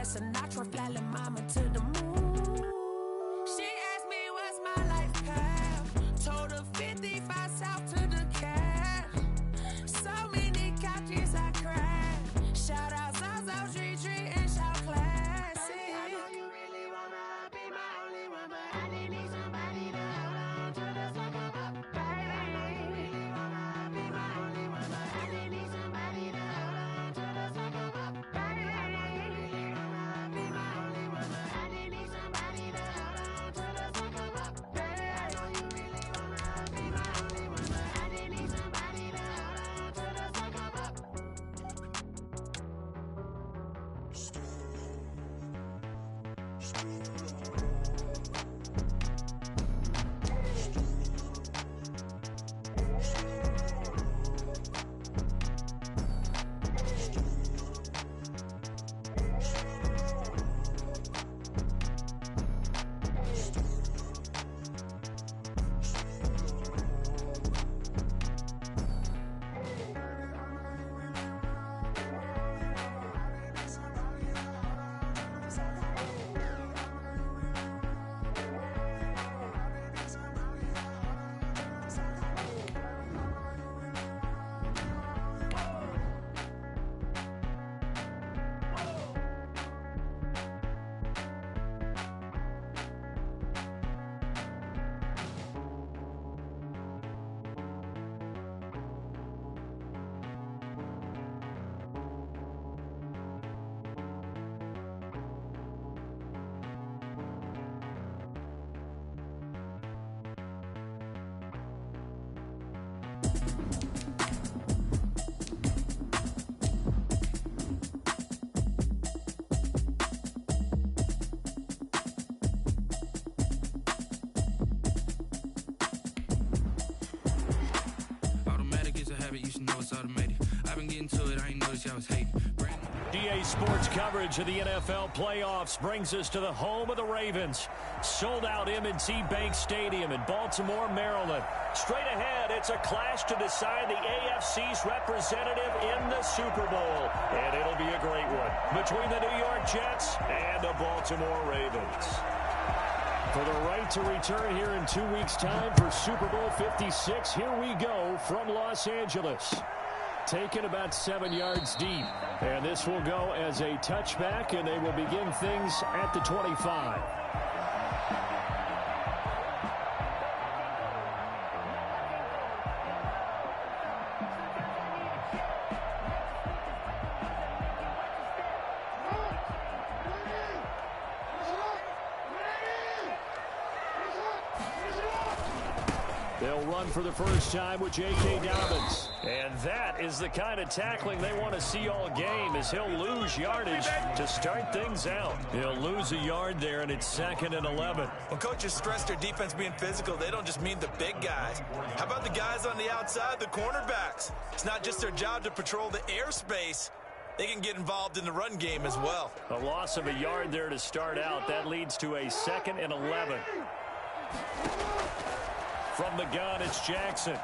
that Sinatra, flying mama to the moon. She asked me what's my life path. Told her 55 south to the cab. So many couches I cried. Shout out Zazo, Tree, and shout classic. I know you really wanna be my only one, but I didn't need somebody to hold on to the sucker up. Baby, I know you really wanna be my only one, but I didn't need somebody to hold on to the sucker up. Baby, I know you really wanna be my only one, but I didn't need somebody to hold on to the sucker up. Baby, I know you really wanna be my only one, but I didn't need somebody to hold on to the sucker up. Automatic is a habit, you should know it's automated. I've been getting to it, I ain't noticed y'all was hating. DA Sports coverage of the NFL playoffs brings us to the home of the Ravens. Sold out M&T Bank Stadium in Baltimore, Maryland. Straight ahead, it's a clash to decide the AFC's representative in the Super Bowl. And it'll be a great one between the New York Jets and the Baltimore Ravens. For the right to return here in 2 weeks' time for Super Bowl 56, here we go from Los Angeles. Taken about 7 yards deep. And this will go as a touchback, and they will begin things at the 25. They'll run for the first time with J.K. Dobbins. And that is the kind of tackling they want to see all game, as he'll lose yardage to start things out. He'll lose a yard there, and it's 2nd and 11. When coaches stress their defense being physical, they don't just mean the big guys. How about the guys on the outside, the cornerbacks? It's not just their job to patrol the airspace. They can get involved in the run game as well. A loss of a yard there to start out. That leads to a 2nd and 11. From the gun, it's Jackson.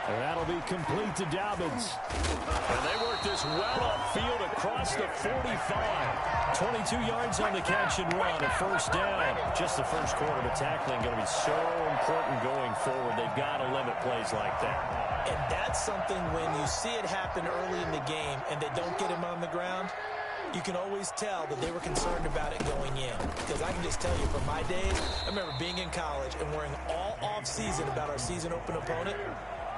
And that'll be complete to Dobbins. And they work this well upfield across the 45. 22 yards on the catch and run, a first down. Just the first quarter, but tackling going to be so important going forward. They've got to limit plays like that. And that's something when you see it happen early in the game and they don't get him on the ground, you can always tell that they were concerned about it going in. Because I can just tell you from my days, I remember being in college and worrying all off-season about our season open opponent,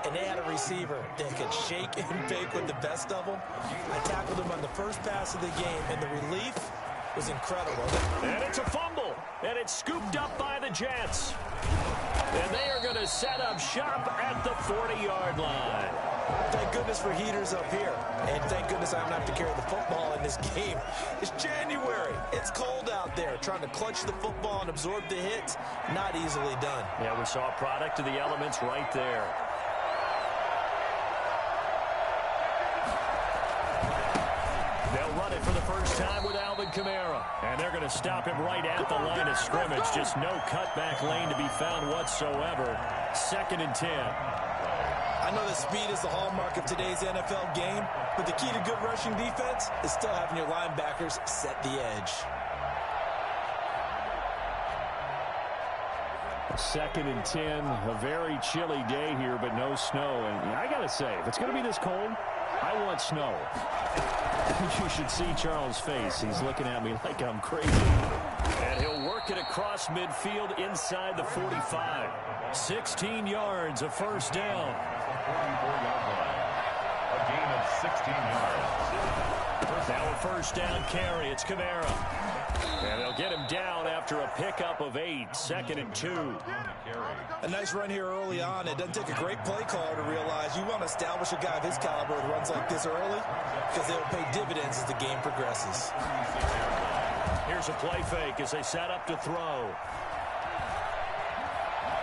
and they had a receiver that could shake and bake with the best of them. I tackled him on the first pass of the game, and the relief was incredible. And it's a fumble, and it's scooped up by the Jets. And they are going to set up shop at the 40-yard line. Thank goodness for heaters up here. And thank goodness I don't have to carry the football in this game. It's January. It's cold out there. Trying to clutch the football and absorb the hits, not easily done. Yeah, we saw a product of the elements right there. They'll run it for the first time with Alvin Kamara. And they're going to stop him right at the line of scrimmage. Just no cutback lane to be found whatsoever. 2nd and 10. I know that speed is the hallmark of today's NFL game, but the key to good rushing defense is still having your linebackers set the edge. 2nd and 10, a very chilly day here, but no snow. And I got to say, if it's going to be this cold, I want snow. You should see Charles' face. He's looking at me like I'm crazy. And he'll work it across midfield inside the 45. 16 yards, a first down. A gain of 16 yards. Now a first down carry. It's Kamara. And they'll get him down after a pickup of 8. 2nd and 2. A nice run here early on. It doesn't take a great play caller to realize you want to establish a guy of his caliber with runs like this early because they'll pay dividends as the game progresses. Here's a play fake as they set up to throw.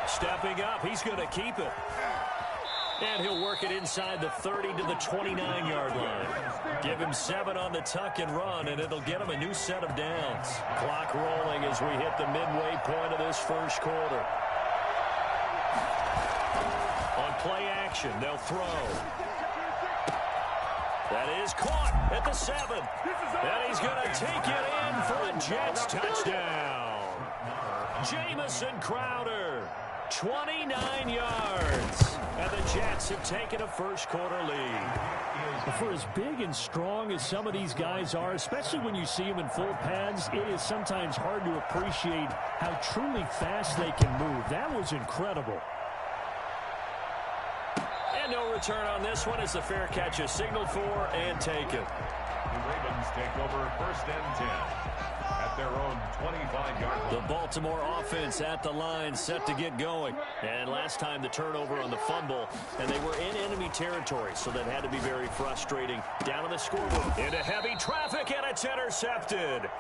Stepping up, he's going to keep it. And he'll work it inside the 30 to the 29-yard line. Give him 7 on the tuck and run, and it'll get him a new set of downs. Clock rolling as we hit the midway point of this first quarter. On play action, they'll throw. That is caught at the 7. And he's going to take it in for a Jets touchdown. Jamison Crowder, 29 yards. And the Jets have taken a first quarter lead. For as big and strong as some of these guys are, especially when you see them in full pads, it is sometimes hard to appreciate how truly fast they can move. That was incredible. And no return on this one as the fair catch is signaled for and taken. The Ravens take over 1st and 10. At their own 25-yard line. The Baltimore offense at the line set to get going. And last time the turnover on the fumble, and they were in enemy territory, so that had to be very frustrating. Down on the scoreboard. Into heavy traffic, and it's intercepted.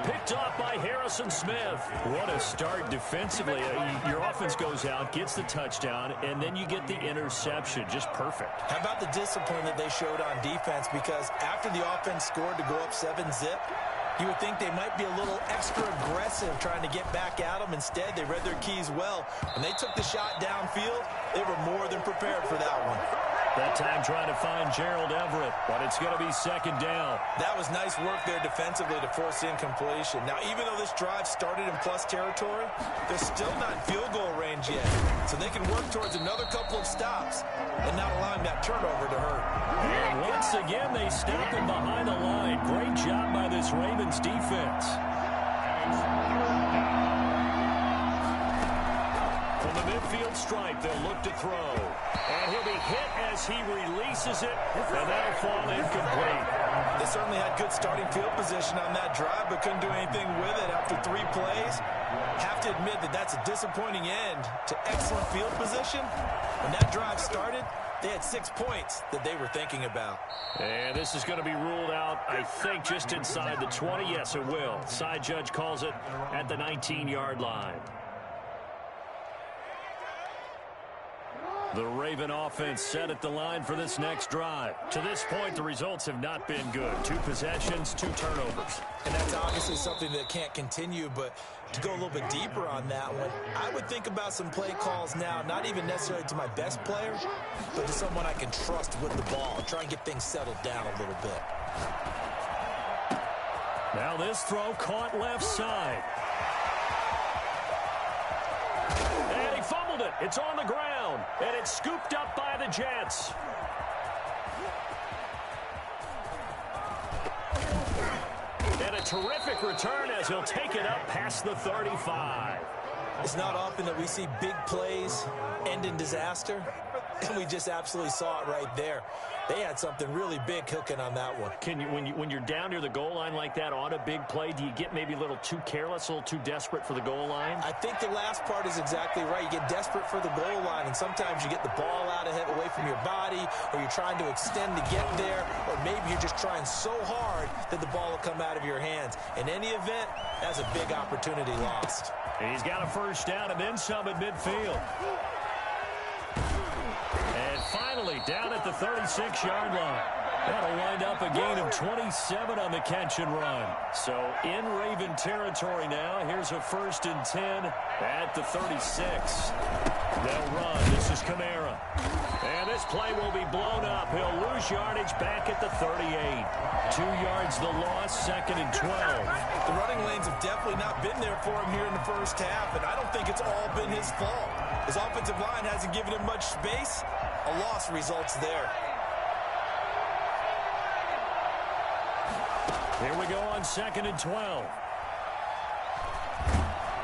Picked off by Harrison Smith. What a start defensively. Your offense goes out, gets the touchdown, and then you get the interception. Just perfect. How about the discipline that they showed on defense? Because after the offense scored to go up 7-zip, you would think they might be a little extra aggressive trying to get back at them. Instead, they read their keys well. When they took the shot downfield, they were more than prepared for that one. That time trying to find Gerald Everett, but it's going to be 2nd down. That was nice work there defensively to force incompletion. Now, even though this drive started in plus territory, they're still not in field goal range yet. So they can work towards another couple of stops and not allowing that turnover to hurt. And once again, they stop him behind the line. Great job by this Ravens defense. From the midfield stripe, they'll look to throw. And he'll be hit as he releases it, and that'll fall incomplete. They certainly had good starting field position on that drive, but couldn't do anything with it after 3 plays. Have to admit that that's a disappointing end to excellent field position. When that drive started, they had 6 points that they were thinking about. And this is going to be ruled out, I think, just inside the 20. Yes, it will. Side judge calls it at the 19-yard line. The Raven offense set at the line for this next drive. To this point, the results have not been good. 2 possessions, 2 turnovers. And that's obviously something that can't continue, but to go a little bit deeper on that one, I would think about some play calls now, not even necessarily to my best player, but to someone I can trust with the ball, try and get things settled down a little bit. Now this throw caught left side. And he fumbled it. It's on the ground, and it's scooped up by the Jets. And a terrific return as he'll take it up past the 35. It's not often that we see big plays end in disaster, and we just absolutely saw it right there. They had something really big cooking on that one. Can you, when you're down near the goal line like that on a big play, do you get maybe a little too careless, a little too desperate for the goal line? I think the last part is exactly right. You get desperate for the goal line, and sometimes you get the ball out ahead, away from your body, or you're trying to extend to get there, or maybe you're just trying so hard that the ball will come out of your hands. In any event, that's a big opportunity lost. And he's got a first down and then some at midfield. And finally, down at the 36-yard line. That'll wind up a gain of 27 on the catch and run. So in Raven territory now. Here's a 1st and 10 at the 36. They'll run. This is Kamara. And this play will be blown up. He'll lose yardage back at the 38. 2 yards the loss, 2nd and 12. The running lanes have definitely not been there for him here in the first half, and I don't think it's all been his fault. His offensive line hasn't given him much space. A loss results there. Here we go on 2nd and 12.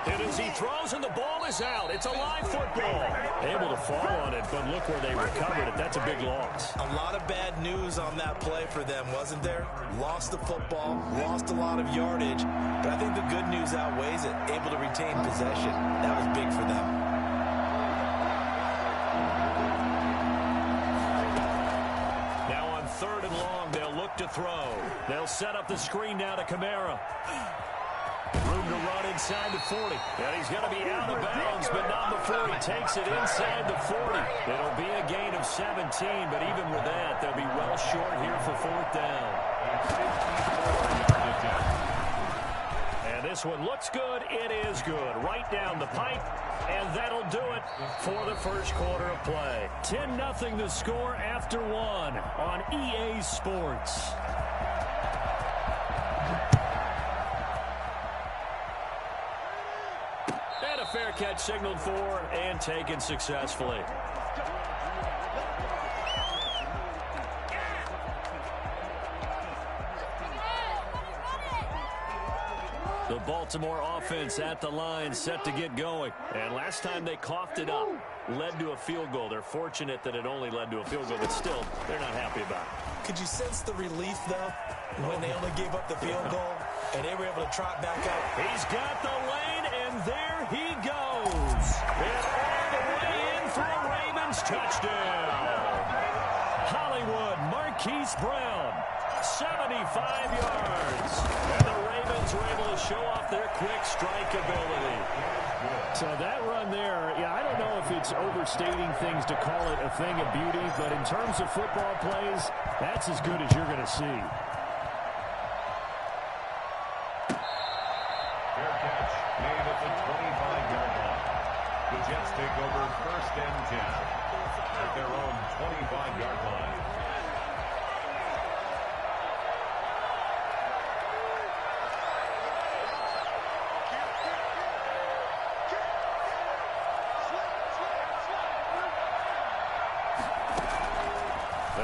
And as he throws and the ball is out, it's a live football. Able to fall on it, but look where they recovered it. That's a big loss. A lot of bad news on that play for them, wasn't there? Lost the football, lost a lot of yardage, but I think the good news outweighs it. Able to retain possession. That was big for them. Now on 3rd and long, they'll look to throw. They'll set up the screen now to Kamara. Room to run inside the 40. And he's going to be out of bounds, but not before he takes it inside the 40. It'll be a gain of 17, but even with that, they'll be well short here for 4th down. And this one looks good. It is good. Right down the pipe, and that'll do it for the first quarter of play. 10-0 the score after 1 on EA Sports. And a fair catch signaled for and taken successfully. The Baltimore offense at the line, set to get going. And last time they coughed it up, led to a field goal. They're fortunate that it only led to a field goal, but still, they're not happy about it. Could you sense the relief, though, when they only gave up the field goal and they were able to trot back up? He's got the lane, and there he goes. And all the way in for a Ravens touchdown. Hollywood Marquise Brown, 75 yards. And the Ravens were able to show off their quick strike ability. So that run there, yeah, I don't know if it's overstating things to call it a thing of beauty, but in terms of football plays, that's as good as you're going to see. Fair catch made at the 25-yard line. The Jets take over 1st and 10 at their own 25-yard line.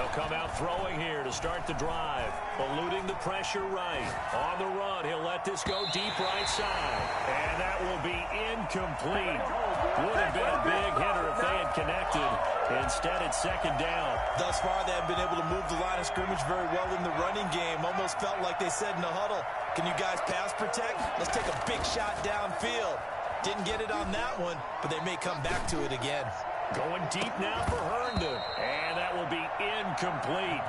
Come out throwing here to start the drive. Eluding the pressure right. On the run, he'll let this go deep right side. And that will be incomplete. Would have been a big hitter if they had connected. Instead, it's 2nd down. Thus far, they have been able to move the line of scrimmage very well in the running game. Almost felt like they said in the huddle, can you guys pass protect? Let's take a big shot downfield. Didn't get it on that one, but they may come back to it again. Going deep now for Herndon. And that will be incomplete.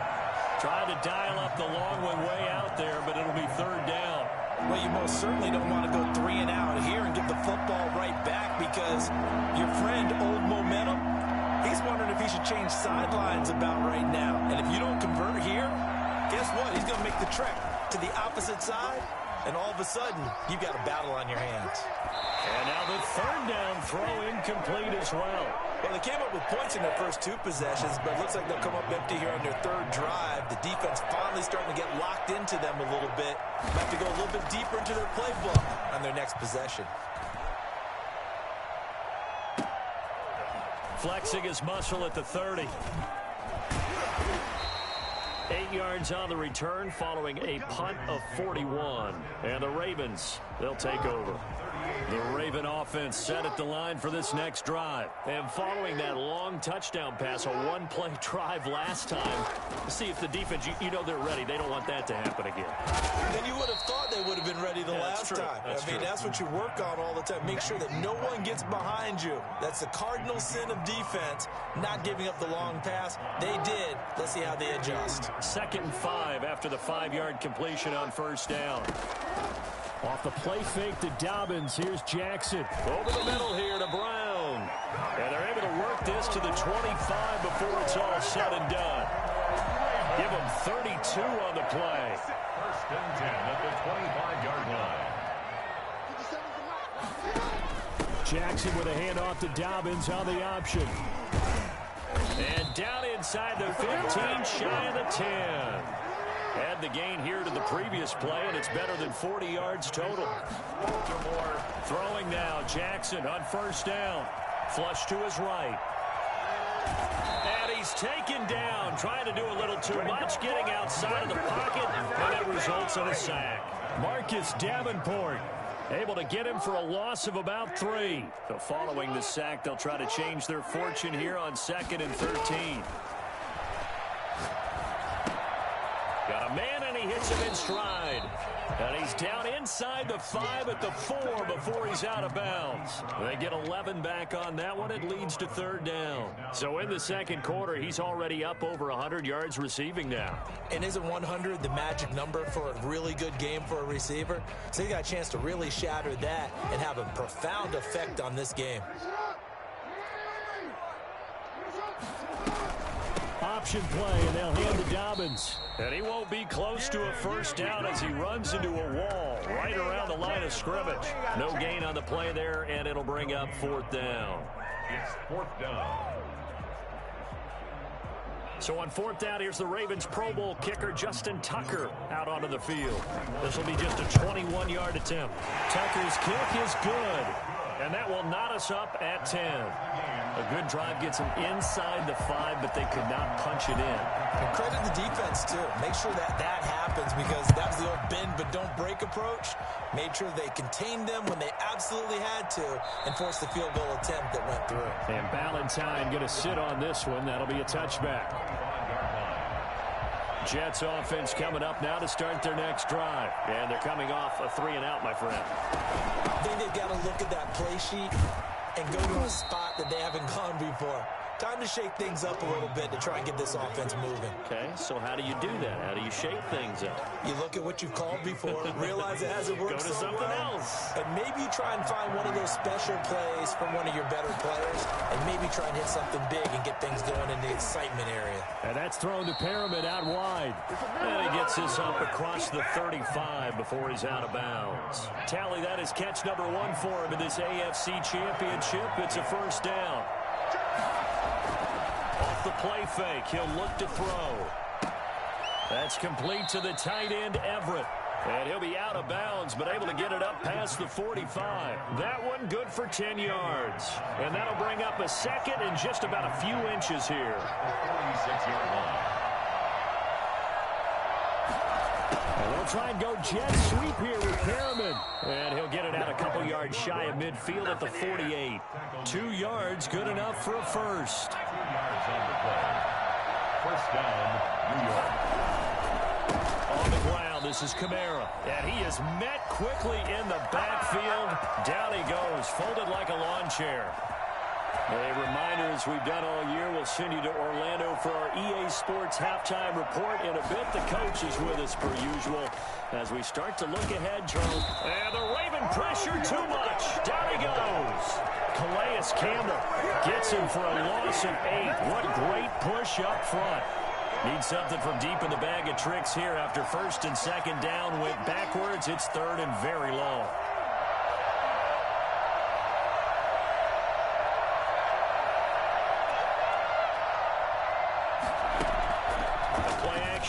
Trying to dial up the long one way out there, but it'll be 3rd down. Well, you most certainly don't want to go 3 and out here and give the football right back because your friend, Old Momentum, he's wondering if he should change sidelines about right now. And if you don't convert here, guess what? He's going to make the trek to the opposite side, and all of a sudden, you've got a battle on your hands. And now the 3rd down throw incomplete as well. Well, they came up with points in their first 2 possessions, but it looks like they'll come up empty here on their 3rd drive. The defense finally starting to get locked into them a little bit. Might have to go a little bit deeper into their playbook on their next possession. Flexing his muscle at the 30. 8 yards on the return following a punt of 41. And the Ravens, they'll take over. The Raven offense set at the line for this next drive. And following that long touchdown pass, a one-play drive last time, see if the defense, you know they're ready. They don't want that to happen again. Then you would have thought they would have been ready the last time. That's what you work on all the time. Make sure that no one gets behind you. That's the cardinal sin of defense, not giving up the long pass. They did. Let's see how they adjust. 2nd and 5 after the 5-yard completion on 1st down. Off the play fake to Dobbins. Here's Jackson. Over the middle here to Brown. And they're able to work this to the 25 before it's all said and done. Give them 30 2 on the play. First and 10 at the 25-yard line. Jackson with a handoff to Dobbins on the option. And down inside the 15, shy of the 10. Add the gain here to the previous play, and it's better than 40 yards total. Baltimore throwing now. Jackson on first down. Flush to his right. And he's taken down, trying to do a little too much, getting outside of the pocket, and it results in a sack. Marcus Davenport able to get him for a loss of about 3. So following the sack, they'll try to change their fortune here on 2nd and 13. Got a man, and he hits him in stride. And he's down inside the 5 at the 4 before he's out of bounds. They get 11 back on that one. It leads to 3rd down. So in the second quarter, he's already up over 100 yards receiving now. And isn't 100 the magic number for a really good game for a receiver? So he got a chance to really shatter that and have a profound effect on this game. Option play, and they'll hand to Dobbins. And he won't be close to a first down as he runs into a wall right around the line of scrimmage. No gain on the play there, and it'll bring up 4th down. It's 4th down. So on 4th down, here's the Ravens Pro Bowl kicker Justin Tucker out onto the field. This will be just a 21-yard attempt. Tucker's kick is good, and that will knot us up at 10. A good drive gets them inside the 5, but they could not punch it in. And credit the defense, too. Make sure that that happens, because that was the old bend but don't break approach. Made sure they contained them when they absolutely had to and forced the field goal attempt that went through. And Ballantyne going to sit on this one. That'll be a touchback. Jets offense coming up now to start their next drive. And they're coming off a 3-and-out, my friend. I think they've got to look at that play sheet and go to a spot that they haven't gone before. Time to shake things up a little bit to try and get this offense moving. Okay, so how do you do that? How do you shake things up? You look at what you've called before, realize it hasn't worked Go to something else. and maybe you try and find one of those special plays from one of your better players, and maybe try and hit something big and get things going in the excitement area. And that's thrown to Perriman out wide. And he gets this up across the 35 before he's out of bounds. Tally, that is catch number 1 for him in this AFC Championship. It's a first down. Off the play fake, he'll look to throw. That's complete to the tight end, Everett. And he'll be out of bounds, but able to get it up past the 45. That one good for 10 yards. And that'll bring up a second and just about a few inches here. 46-yard line. And they'll try and go jet sweep here with Perriman. And he'll get it out a couple yards shy of midfield at the 48. 2 yards, good enough for a first. 2 yards on the play. First down, New York. On the ground, this is Kamara. And he is met quickly in the backfield. Down he goes, folded like a lawn chair. A reminder, as we've done all year, we'll send you to Orlando for our EA Sports halftime report in a bit. The coach is with us per usual as we start to look ahead, Charles. And the Raven pressure too much. Down he goes. Calais Campbell gets him for a loss of 8. What great push up front. Needs something from deep in the bag of tricks here after first and second down. Went backwards. It's 3rd and very long.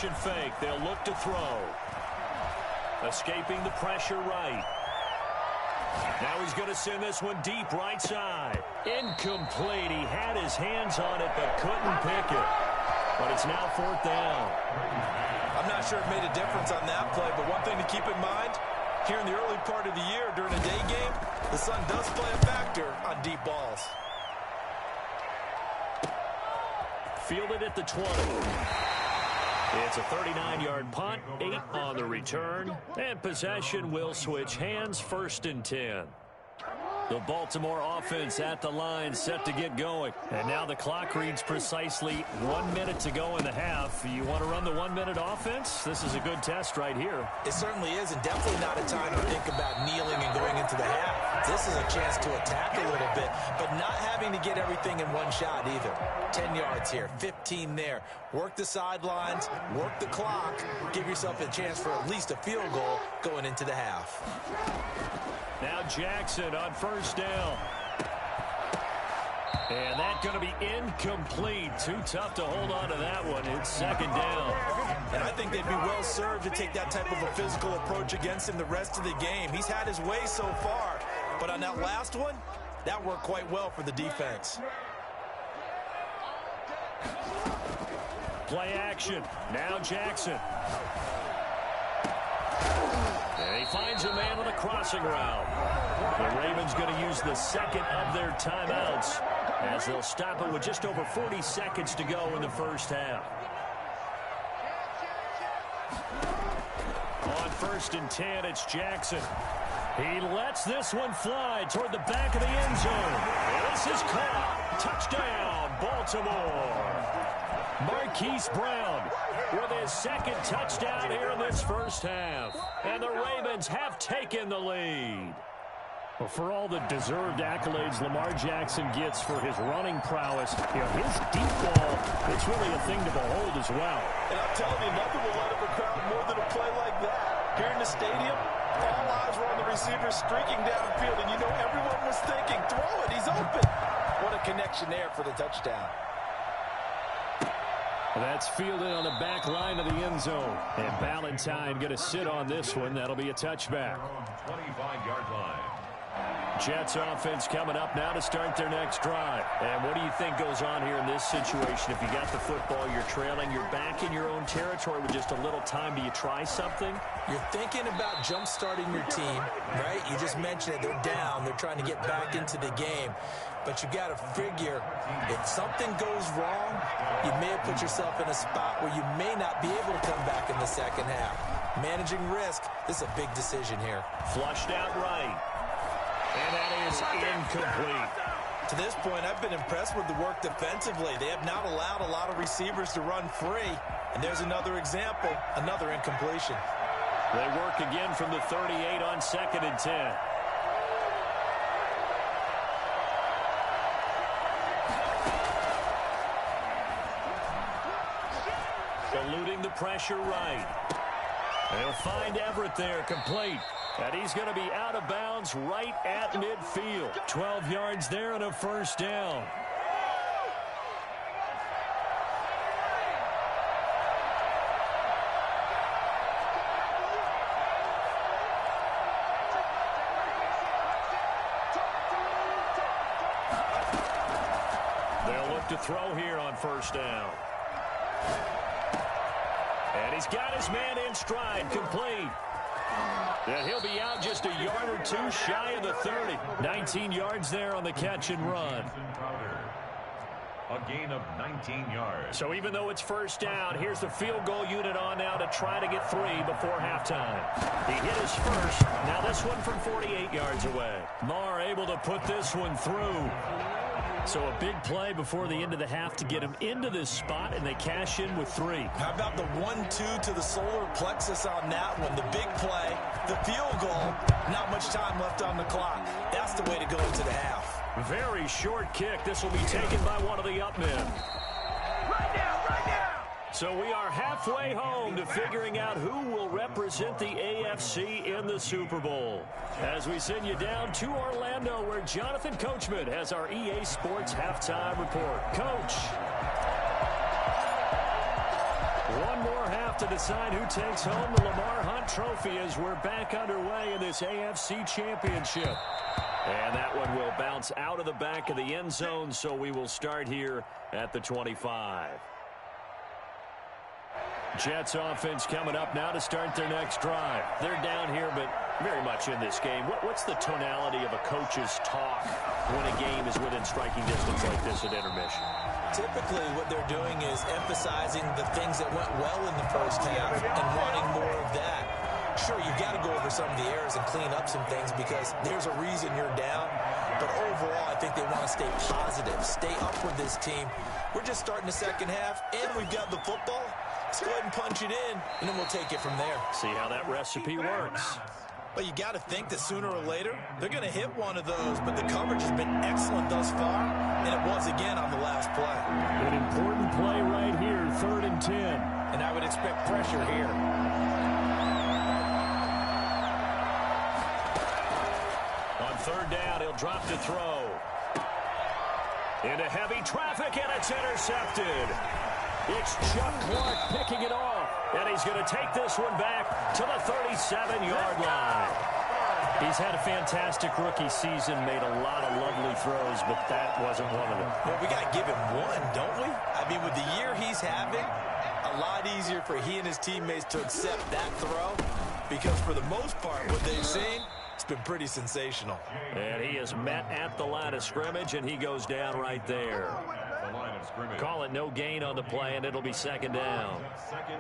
Fake. They'll look to throw. Escaping the pressure right. Now he's going to send this one deep right side. Incomplete. He had his hands on it but couldn't pick it. But it's now 4th down. I'm not sure it made a difference on that play, but one thing to keep in mind, here in the early part of the year during a day game, the sun does play a factor on deep balls. Fielded at the 20. It's a 39-yard punt, 8 on the return, and possession will switch hands, 1st and 10. The Baltimore offense at the line, set to get going. And now the clock reads precisely 1 minute to go in the half. You want to run the 1-minute offense? This is a good test right here. It certainly is, and definitely not a time to think about kneeling and going into the half. This is a chance to attack a little bit, but not having to get everything in one shot either. 10 yards here, 15 there. Work the sidelines, work the clock, give yourself a chance for at least a field goal going into the half. Now Jackson on first down. And that's going to be incomplete. Too tough to hold on to that one. It's second down. And I think they'd be well served to take that type of a physical approach against him the rest of the game. He's had his way so far. But on that last one, that worked quite well for the defense. Play action. Now Jackson. And he finds a man on the crossing route. The Ravens going to use the second of their timeouts as they'll stop it with just over 40 seconds to go in the first half. On first and 10, it's Jackson. He lets this one fly toward the back of the end zone. This is caught. Touchdown, Baltimore. Marquise Brown with his second touchdown here in this first half. And the Ravens have taken the lead. Well, for all the deserved accolades Lamar Jackson gets for his running prowess, his deep ball, it's really a thing to behold as well. And I'm telling you, nothing will light up a crowd more than a play like that. Here in the stadium, all eyes were on the receiver streaking downfield, and you know everyone was thinking, throw it, he's open. What a connection there for the touchdown. That's fielded on the back line of the end zone. And Valentine going to sit on this one. That'll be a touchback. 25-yard line. Jets offense coming up now to start their next drive. And what do you think goes on here in this situation? If you got the football, you're trailing, you're back in your own territory with just a little time. Do you try something? You're thinking about jump-starting your team, right? You just mentioned it. They're down. They're trying to get back into the game. But you got to figure, if something goes wrong, you may have put yourself in a spot where you may not be able to come back in the second half. Managing risk, this is a big decision here. Flushed out right. And that is incomplete. To this point, I've been impressed with the work defensively. They have not allowed a lot of receivers to run free. And there's another example, another incompletion. They work again from the 38 on second and 10. Eluding the pressure right. They'll find Everett there, complete. And he's going to be out of bounds right at midfield. 12 yards there and a first down. They'll look to throw here on first down. And he's got his man in stride, complete. And he'll be out just a yard or two shy of the 30. 19 yards there on the catch and run. A gain of 19 yards. So even though it's first down, here's the field goal unit on now to try to get 3 before halftime. He hit his first. Now this one from 48 yards away. Marr able to put this one through. So a big play before the end of the half to get him into this spot, and they cash in with 3. How about the 1-2 to the solar plexus on that one? The big play, the field goal, not much time left on the clock. That's the way to go into the half. Very short kick. This will be taken by one of the up men. Right now. So we are halfway home to figuring out who will represent the AFC in the Super Bowl. As we send you down to Orlando, where Jonathan Coachman has our EA Sports Halftime Report. Coach. One more half to decide who takes home the Lamar Hunt Trophy as we're back underway in this AFC Championship. And that one will bounce out of the back of the end zone, so we will start here at the 25. Jets offense coming up now to start their next drive. They're down here, but very much in this game. What's the tonality of a coach's talk when a game is within striking distance like this at intermission? Typically, what they're doing is emphasizing the things that went well in the first half and wanting more of that. Sure, you've got to go over some of the errors and clean up some things because there's a reason you're down. But overall, I think they want to stay positive, stay up with this team. We're just starting the second half, and we've got the football. Let's go ahead and punch it in, and then we'll take it from there. See how that recipe works. But you got to think that sooner or later, they're going to hit one of those. But the coverage has been excellent thus far, and it was again on the last play. An important play right here, 3rd and 10. And I would expect pressure here. On 3rd down, he'll drop to throw. Into heavy traffic, and it's intercepted. It's Chuck Clark picking it off. And he's going to take this one back to the 37-yard line. He's had a fantastic rookie season, made a lot of lovely throws, but that wasn't one of them. Well, we got to give him one, don't we? I mean, with the year he's having, a lot easier for he and his teammates to accept that throw, because for the most part, what they've seen, it's been pretty sensational. And he is met at the line of scrimmage, and he goes down right there. Call it no gain on the play, and it'll be 2nd down.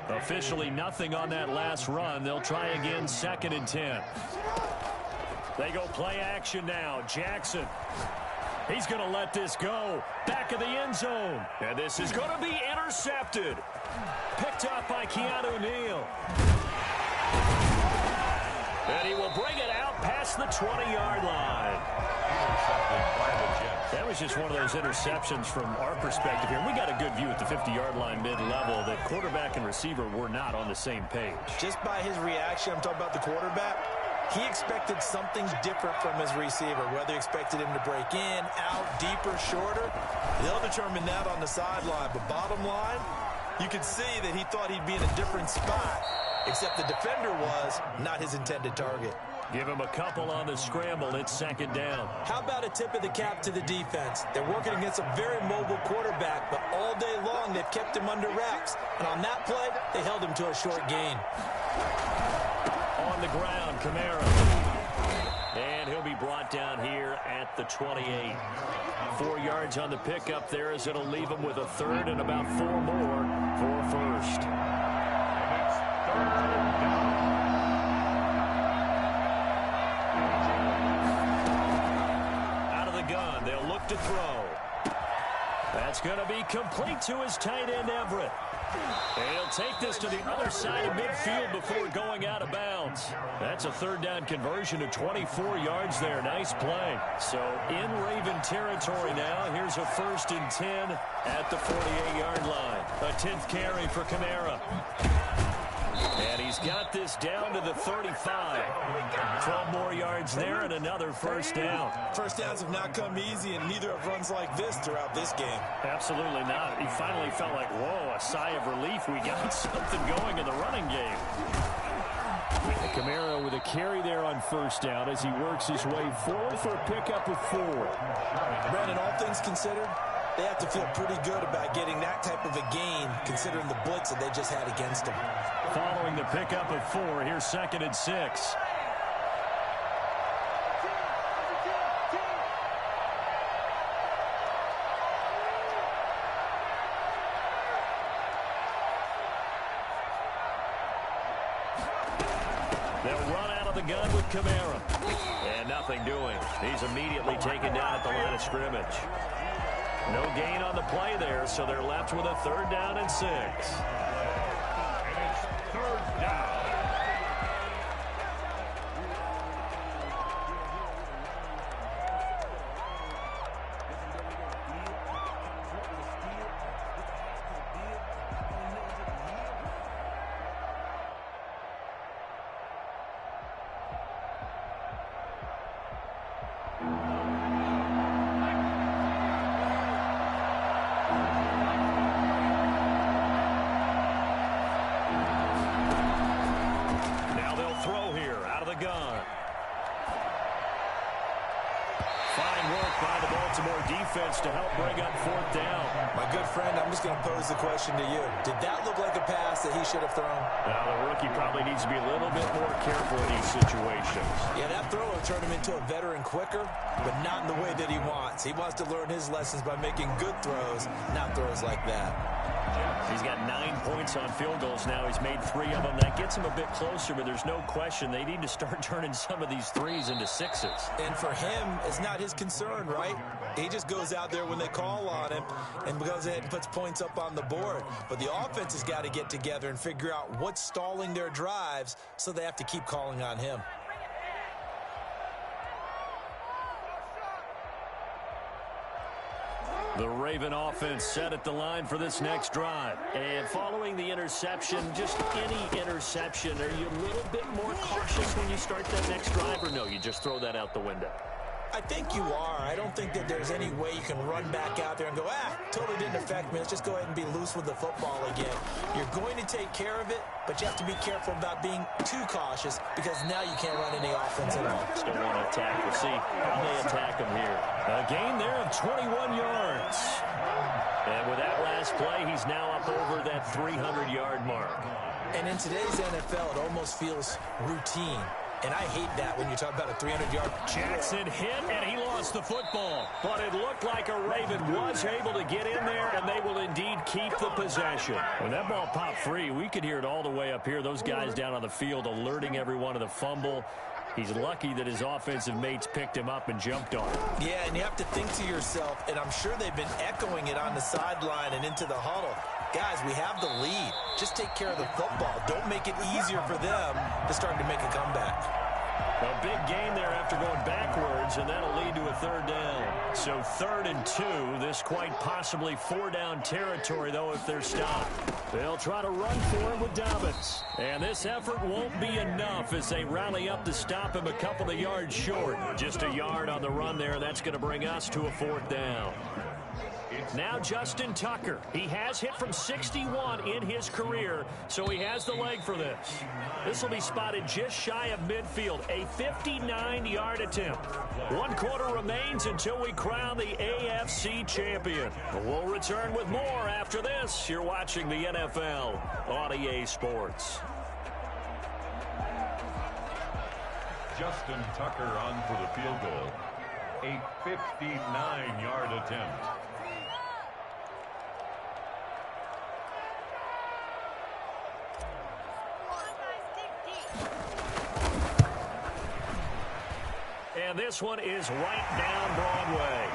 Officially nothing on that last run. They'll try again, 2nd and 10. They go play action now. Jackson. He's going to let this go. Back of the end zone. And this is going to be intercepted. Picked up by Keanu Neal. And he will bring it out past the 20-yard line. That was just one of those interceptions from our perspective here. We got a good view at the 50-yard line mid-level that quarterback and receiver were not on the same page. Just by his reaction, I'm talking about the quarterback, he expected something different from his receiver, whether he expected him to break in, out, deeper, shorter. They'll determine that on the sideline. But bottom line, you could see that he thought he'd be in a different spot, except the defender was not his intended target. Give him a couple on the scramble. It's 2nd down. How about a tip of the cap to the defense? They're working against a very mobile quarterback, but all day long they've kept him under wraps. And on that play, they held him to a short gain. On the ground, Kamara. And he'll be brought down here at the 28. 4 yards on the pickup there as it'll leave him with a 3rd and about 4 more for 1st. Out of the gun, they'll look to throw. That's going to be complete to his tight end, Everett. And he'll take this to the other side of midfield before going out of bounds. That's a 3rd down conversion of 24 yards there. Nice play. So in Raven territory now. Here's a 1st and 10 at the 48-yard line. A 10th carry for Kamara. And he's got this down to the 35. 12 more yards there and another 1st down. 1st downs have not come easy, and neither have runs like this throughout this game. Absolutely not. He finally felt like, whoa, a sigh of relief. We got something going in the running game. Kamara with a carry there on 1st down as he works his way forward for a pickup of 4. Brandon, all things considered, they have to feel pretty good about getting that type of a gain, considering the blitz that they just had against them. Following the pickup of 4, here's 2nd and 6. They'll run out of the gun with Kamara. And nothing doing. He's immediately taken down at the line of scrimmage. No gain on the play there, so they're left with a 3rd down and 6. And it's 3rd down. Defense to help bring up 4th down. My good friend, I'm just going to pose the question to you. Did that look like a pass that he should have thrown? Now, the rookie probably needs to be a little bit more careful in these situations. Yeah, that throw will turn him into a veteran quicker, but not in the way that he wants. He wants to learn his lessons by making good throws, not throws like that. He's got 9 points on field goals now. He's made 3 of them. That gets him a bit closer, but there's no question they need to start turning some of these 3s into 6s. And for him, it's not his concern, right? He just goes out there when they call on him and goes ahead and puts points up on the board. But the offense has got to get together and figure out what's stalling their drives, so they have to keep calling on him. The Raven offense set at the line for this next drive. And following the interception, just any interception, are you a little bit more cautious when you start that next drive, or no, you just throw that out the window? I think you are. I don't think that there's any way you can run back out there and go, totally didn't affect me. Let's just go ahead and be loose with the football again. You're going to take care of it, but you have to be careful about being too cautious because now you can't run any offense at all. Still want to attack. We'll see how they attack them here. A gain there of 21 yards. And with that last play, he's now up over that 300-yard mark. And in today's NFL, it almost feels routine. And I hate that when you talk about a 300-yard. Jackson hit, and he lost the football. But it looked like a Raven was able to get in there, and they will indeed keep the possession. When that ball popped free, we could hear it all the way up here. Those guys down on the field alerting everyone of the fumble. He's lucky that his offensive mates picked him up and jumped on him. Yeah, and you have to think to yourself, and I'm sure they've been echoing it on the sideline and into the huddle. Guys, we have the lead. Just take care of the football. Don't make it easier for them to start to make a comeback. A big gain there after going backwards, and that'll lead to a third down. So 3rd and 2. This quite possibly 4-down territory, though, if they're stopped. They'll try to run for him with Dobbins. And this effort won't be enough as they rally up to stop him a couple of yards short. Just a yard on the run there. That's going to bring us to a 4th down. Now Justin Tucker. He has hit from 61 in his career, so he has the leg for this. This will be spotted just shy of midfield, a 59-yard attempt. 1 quarter remains until we crown the AFC champion. We'll return with more after this. You're watching the NFL on EA Sports. Justin Tucker on for the field goal. A 59-yard attempt. And this one is right down Broadway.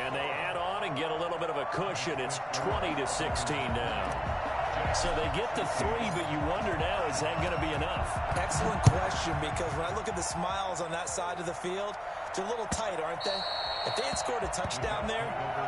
And they add on and get a little bit of a cushion. It's 20-16 now. So they get the 3, but you wonder now, is that going to be enough? Excellent question, because when I look at the smiles on that side of the field, they're a little tight, aren't they? If they had scored a touchdown there,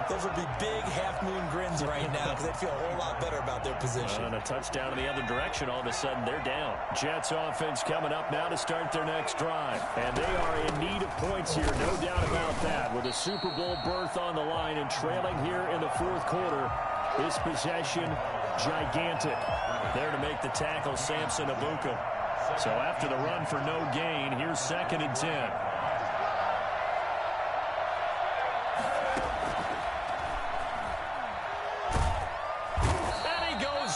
those would be big half-moon grins right now because they'd feel a whole lot better about their position. And a touchdown in the other direction, all of a sudden they're down. Jets offense coming up now to start their next drive. And they are in need of points here, no doubt about that. With a Super Bowl berth on the line and trailing here in the 4th quarter, this possession gigantic. There to make the tackle, Samson Abuka. So after the run for no gain, here's 2nd and 10.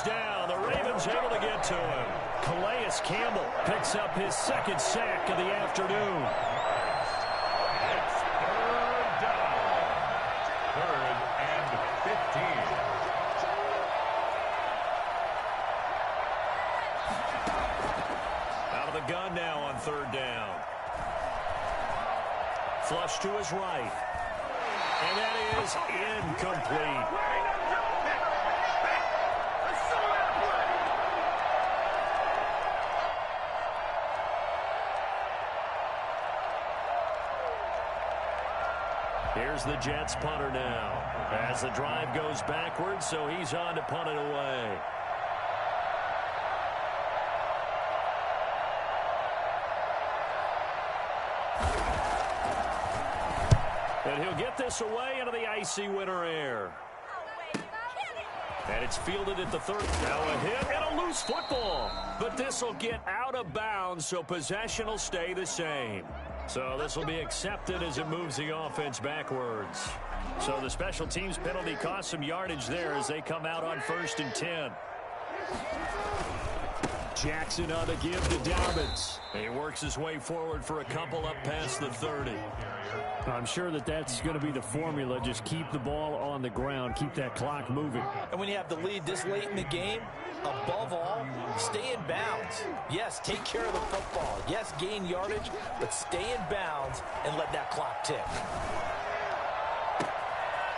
Down. The Ravens able to get to him. Calais Campbell picks up his 2nd sack of the afternoon. It's 3rd down. 3rd and 15. Out of the gun now on 3rd down. Flush to his right. And that is incomplete. Here's the Jets punter now. As the drive goes backwards, so he's on to punt it away. And he'll get this away into the icy winter air. And it's fielded at the 3rd. Now a hit and a loose football. But this will get out of bounds, so possession will stay the same. So this will be accepted as it moves the offense backwards. So the special teams penalty cost some yardage there as they come out on 1st and 10. Jackson on the give to Dobbins. He works his way forward for a couple up past the 30. I'm sure that that's going to be the formula. Just keep the ball on the ground. Keep that clock moving. And when you have the lead this late in the game, above all, stay in bounds. Yes, take care of the football. Yes, gain yardage, but stay in bounds and let that clock tick.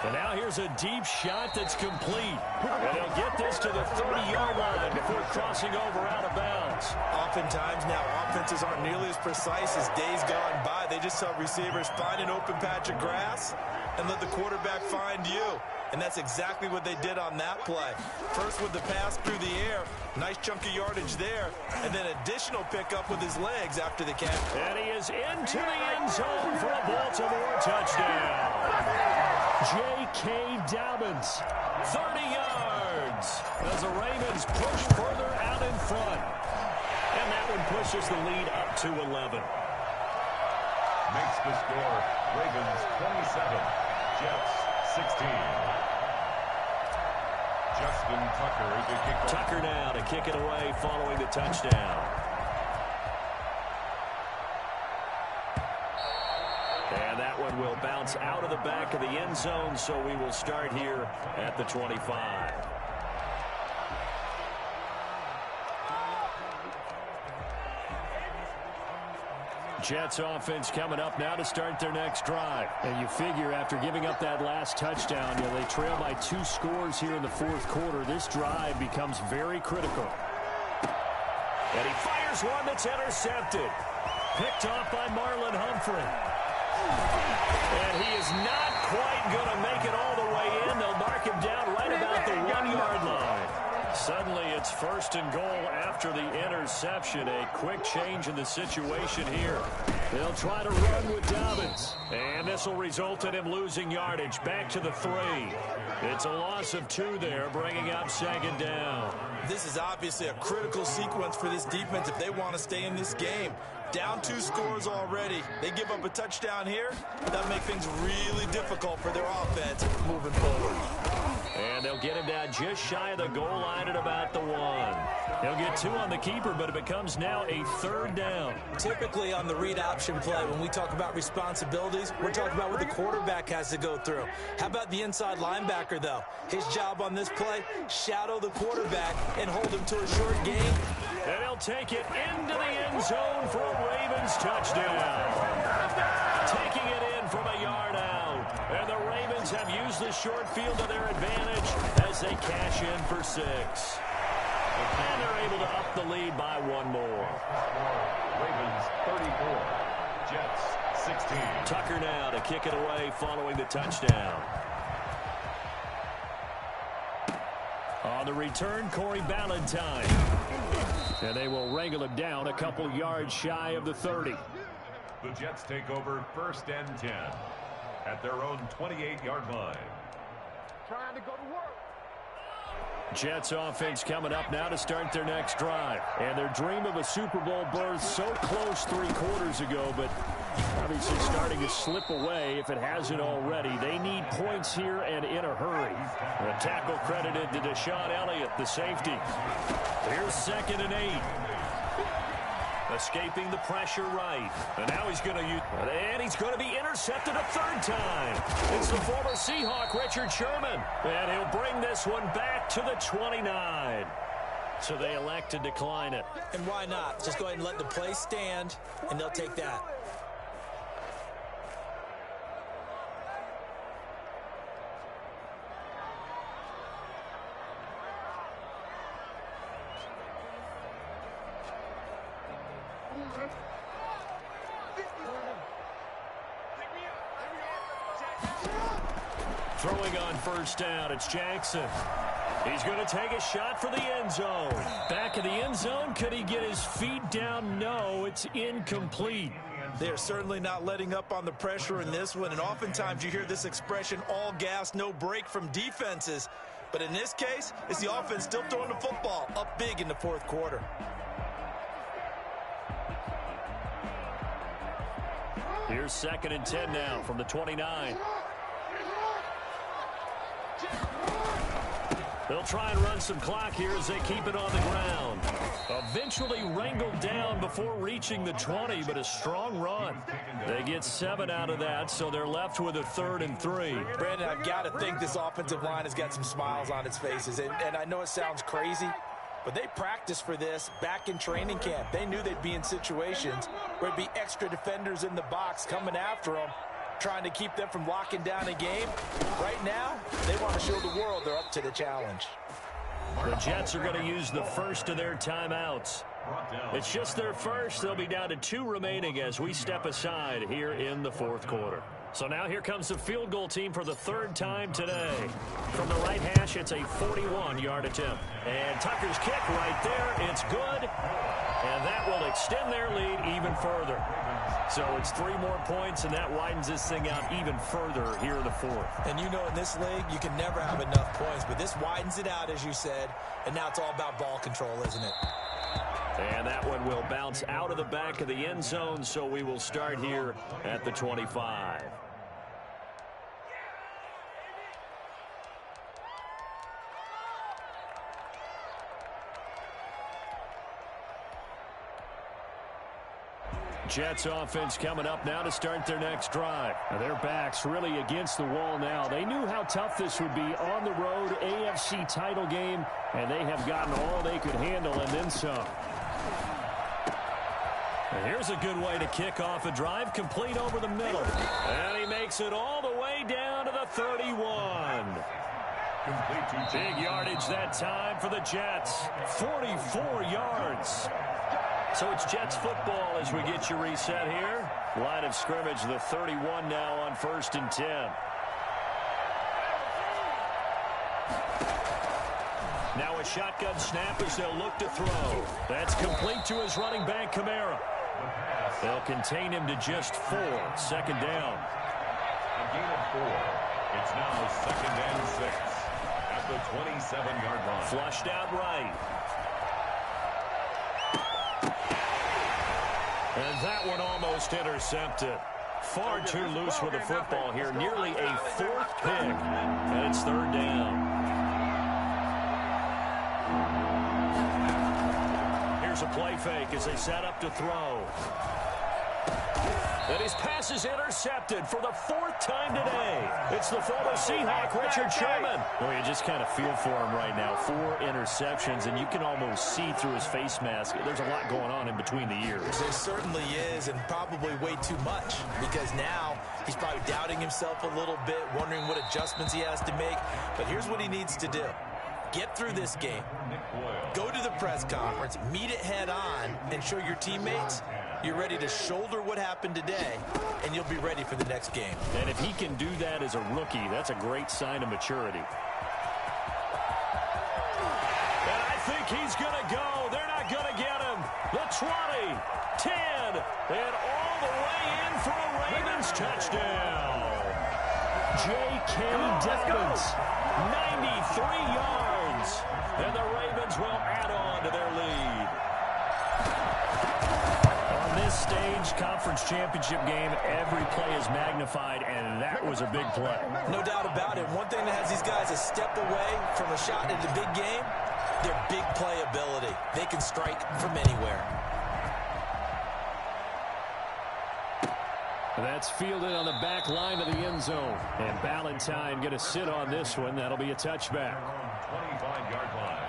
And now here's a deep shot that's complete. And he'll get this to the 30-yard line before crossing over out of bounds. Oftentimes now offenses aren't nearly as precise as days gone by. They just tell receivers, find an open patch of grass and let the quarterback find you. And that's exactly what they did on that play. First with the pass through the air, nice chunk of yardage there, and then additional pickup with his legs after the catch. And he is into the end zone for a Baltimore touchdown. J.K. Dobbins, 30 yards, as the Ravens push further out in front. And that one pushes the lead up to 11. Makes the score Ravens 27, Jets 16. Justin Tucker to kick off. Tucker now to kick it away following the touchdown. And that one will bounce out of the back of the end zone, so we will start here at the 25. Jets offense coming up now to start their next drive. And you figure after giving up that last touchdown, they trail by 2 scores here in the fourth quarter. This drive becomes very critical. And he fires one that's intercepted. Picked off by Marlon Humphrey. And he is not quite going to make it all the way in. They'll mark him down right about the 1-yard line. Suddenly it's 1st and goal after the interception. A quick change in the situation here. They'll try to run with Dobbins. And this will result in him losing yardage. Back to the 3. It's a loss of 2 there, bringing up 2nd down. This is obviously a critical sequence for this defense if they want to stay in this game. Down 2 scores already. They give up a touchdown here. That'll make things really difficult for their offense moving forward. And they'll get him down just shy of the goal line at about the 1. He'll get 2 on the keeper, but it becomes now a 3rd down. Typically on the read option play, when we talk about responsibilities, we're talking about what the quarterback has to go through. How about the inside linebacker, though? His job on this play, shadow the quarterback and hold him to a short gain. And he'll take it into the end zone for a Ravens touchdown. Taking it in from a yard out. And the Ravens have used the short field to their advantage as they cash in for 6. And they're able to up the lead by 1 more. Ravens 34, Jets 16. Tucker now to kick it away following the touchdown. On the return, Corey Ballantyne. And they will wrangle him down a couple yards shy of the 30. The Jets take over 1st and 10 at their own 28-yard line. Trying to go to work. Jets offense coming up now to start their next drive. And their dream of a Super Bowl berth so close 3 quarters ago, but obviously starting to slip away if it hasn't already. They need points here and in a hurry. The tackle credited to Deshaun Elliott, the safety. Here's 2nd and 8. Escaping the pressure right. And now he's going to use... And he's going to be intercepted a 3rd time. It's the former Seahawk, Richard Sherman. And he'll bring this one back to the 29. So they elect to decline it. And why not? Just go ahead and let the play stand, and they'll take that. Throwing on 1st down, it's Jackson. He's going to take a shot for the end zone. Back of the end zone, could he get his feet down? No, it's incomplete. They're certainly not letting up on the pressure in this one, and oftentimes you hear this expression, all gas, no break from defenses. But in this case, it's the offense still throwing the football up big in the 4th quarter. Here's 2nd and 10 now from the 29. They'll try and run some clock here as they keep it on the ground. Eventually wrangled down before reaching the 20, but a strong run. They get 7 out of that, so they're left with a 3rd and 3. Brandon, I've got to think this offensive line has got some smiles on its faces. And I know it sounds crazy, but they practiced for this back in training camp. They knew they'd be in situations where there'd be extra defenders in the box coming after them, trying to keep them from locking down a game. Right now, they want to show the world they're up to the challenge. The Jets are going to use the first of their timeouts. It's just their first. They'll be down to 2 remaining as we step aside here in the 4th quarter. So now here comes the field goal team for the third time today. From the right hash, it's a 41-yard attempt. And Tucker's kick right there. It's good. And that will extend their lead even further. So it's 3 more points, and that widens this thing out even further here in the fourth. And you know in this league, you can never have enough points. But this widens it out, as you said. And now it's all about ball control, isn't it? And that one will bounce out of the back of the end zone, so we will start here at the 25. Jets offense coming up now to start their next drive. Now their back's really against the wall now. They knew how tough this would be on the road, AFC title game, and they have gotten all they could handle and then some. And here's a good way to kick off a drive, complete over the middle. And he makes it all the way down to the 31. Big yardage that time for the Jets. 44 yards. So it's Jets football as we get you reset here. Line of scrimmage, the 31 now on 1st and 10. Now a shotgun snap as they'll look to throw. That's complete to his running back, Kamara. They'll contain him to just 4. Second down. A gain of 4. It's now 2nd and 6 at the 27-yard line. Flushed out right. And that one almost intercepted. Far too loose with the football here. Nearly a 4th pick. And it's 3rd down. Here's a play fake as they set up to throw. And his pass is intercepted for the 4th time today. It's the former Seahawk, Richard Sherman. Well, you just kind of feel for him right now. 4 interceptions, and you can almost see through his face mask. There's a lot going on in between the ears. There certainly is, and probably way too much, because now he's probably doubting himself a little bit, wondering what adjustments he has to make. But here's what he needs to do. Get through this game. Go to the press conference, meet it head on, and show your teammates you're ready to shoulder what happened today, and you'll be ready for the next game. And if he can do that as a rookie, that's a great sign of maturity. And I think he's going to go. They're not going to get him. The 20, 10, and all the way in for a Ravens touchdown. J.K. Dobbins, 93 yards. And the Ravens will add on to their lead. On this stage, conference championship game, every play is magnified, and that was a big play. No doubt about it. One thing that has these guys a step away from a shot at the big game, their big play ability. They can strike from anywhere. That's fielded on the back line of the end zone. And Ballantyne going to sit on this one. That'll be a touchback. 25-yard line.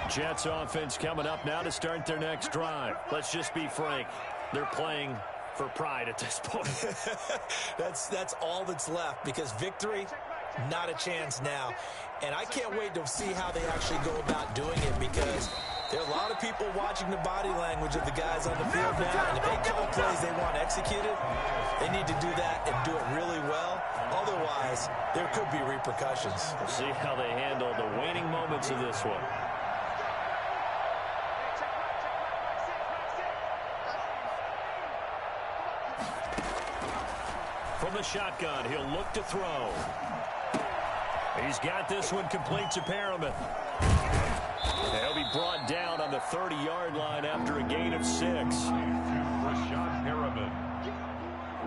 Jets offense coming up now to start their next drive. Let's just be frank. They're playing for pride at this point. That's all that's left, because victory, not a chance now. And I can't wait to see how they actually go about doing it, because there are a lot of people watching the body language of the guys on the field now, and if they call plays they want executed, they need to do that and do it really well. Otherwise, there could be repercussions. We'll see how they handle the waning moments of this one. From the shotgun, he'll look to throw. He's got this one complete to Perriman. They'll be brought down on the 30-yard line after a gain of 6. Rashad Perriman.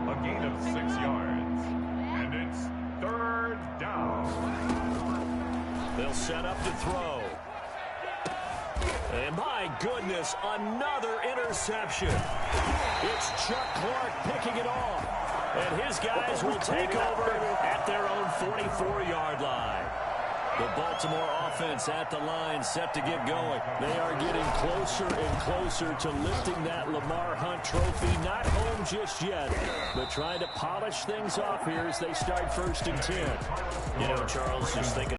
A gain of 6 yards. And it's 3rd down. They'll set up to throw. And my goodness, another interception. It's Chuck Clark picking it off. And his guys will take over at their own 44-yard line. The Baltimore offense at the line, set to get going. They are getting closer and closer to lifting that Lamar Hunt trophy. Not home just yet, but trying to polish things off here as they start 1st and 10. You know, Charles, just thinking